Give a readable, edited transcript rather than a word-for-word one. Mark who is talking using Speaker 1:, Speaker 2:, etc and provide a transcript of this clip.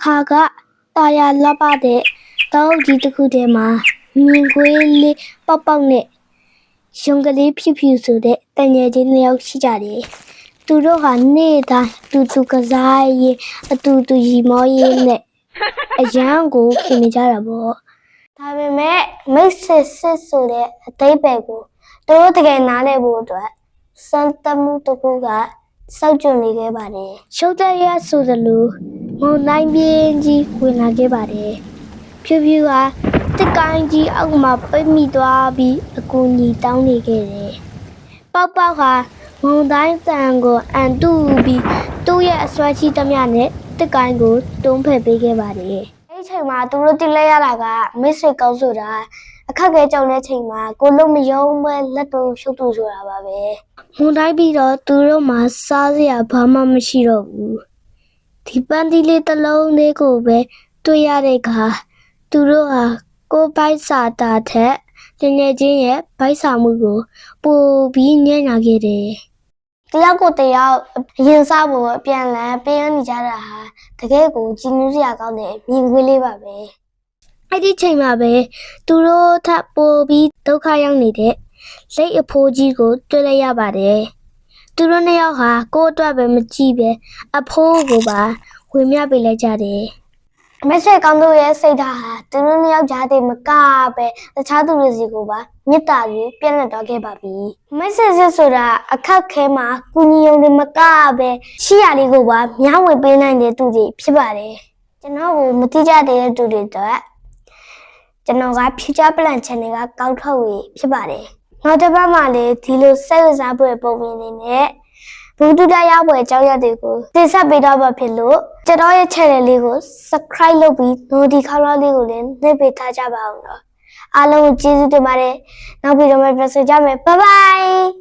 Speaker 1: ခါကတာယာလှပတဲ့တောအုပ်ကြီးတစ်ခုထဲမှာမြင်ကွေးလေးပေါက်ပေါက်နဲ့ရုံကလေးဖြူဖြူဆိုတဲ့တငယ်ချင်းနှစ်ယောက်ရှိကြတယ်။သူတို့ဟာနေ့တိုင်းတူကစားရင်အတူရီမောရေးနဲ့အရန်ကိုခင်နေကြတာပေါ့။ဒါပေမဲ့မိတ်ဆွေစစ်ဆိုတဲ့အတိတ်ပဲကိုသူတို့တကယ်နားလည်ဖို့အတွက်စံတမှုတစ်ခုကစောက်ကြွနေခဲ့ပါတယ်။ရှုပ်တဲ့ရဆိုသလိုငုံတိုင်းပြင်းကြီးဝင်လာခဲ့ပါတယ်။ဖြူကတစ်ကိုင်းကြီးအောက်မှာပိတ်မိသွားပြီးအကူအညီတောင်းနေခဲ့တယ်။ပေါက်ကငုံတိုင်းတန်ကိုအန်တူပြီးသူ့ရဲ့အစွမ်းရှိသမျှနဲ့တစ်ကိုင်းကိုတွန်းဖက်ပေးခဲ့ပါတယ်။အဲ့ချိန်မှာသူတို့တိလိုက်ရတာကမိတ်ဆွေကောင်းဆိုတာအခက်အခဲကြောင့်တဲ့ချိန်မှာကိုလုံးမယုံပဲလက်တုံးရှုပ်တူဆိုတာပါပဲ။ငုံတိုင်းပြီးတော့သူတို့မှစားစရာဘာမှမရှိတော့ဘူး။ဒီပန်းသီးလေးတစ်လုံးလေးကိုပဲတွေ့ရတဲ့အခါသူတို့ဟာကိုယ်ပိုက်စာတာထက်တကယ်ချင်းရဲ့ဗိုက်စာမှုကိုပိုပြီးညံ့ညာခဲ့တယ်။တယောက်ကိုတယောက်အရင်စားဖို့အပြန်လည်ပေးရနေကြတာဟာတကယ်ကိုကြည်နူးစရာကောင်းတဲ့မြင်ကွင်းလေးပါပဲ။အဲ့ဒီချိန်မှာပဲသူတို့ထပ်ပိုပြီးဒုက္ခရောက်နေတဲ့လက်အဖိုးကြီးကိုတွေ့လိုက်ရပါတယ်။သူတို့နှစ်ယောက်ဟာကိုယ့်အတွက်ပဲမကြည့်ပဲအဖိုးကိုပါဝင်မြပေးလိုက်ကြတယ်။မိတ်ဆွေကောင်းတို့ရဲ့စိတ်ဓာတ်ဟာသူတို့နှစ်ယောက်ကြားတည်းမကပဲတခြားသူတွေစီကိုပါမေတ္တာပြီးပြည့်လက်တော့ခဲ့ပါပြီ။မိတ်ဆွေစစ်ဆိုတာအခက်ခဲမှာကုညီုံတွေမကပဲရှိရလေးကိုပါမျှဝေပေးနိုင်တဲ့သူတွေဖြစ်ပါတယ်။ကျွန်တော်ကိုမသိကြတဲ့သူတွေတော့ကျွန်တော်က Future Plan Channel ကကောက်ထုတ်ဝေဖြစ်ပါတယ်။နောက်တစ်ပတ်မှလည်းဒီလိုစိတ်ဝင်စားဖွယ်ပုံမြင်နေနဲ့ဘူတူတရပွဲအကြောင်းရတွေကိုတင်ဆက်ပေးတော့မှာဖြစ်လို့ကျွန်တော်ရဲ့ channel လေးကို subscribe လုပ်ပြီး notification လေးကိုလည်းနှိပ်ပေးထားကြပါအောင်တော့အားလုံးကိုကျေးဇူးတင်ပါတယ်နောက်ပြီးတော့ပြန်ဆုံကြမယ် bye bye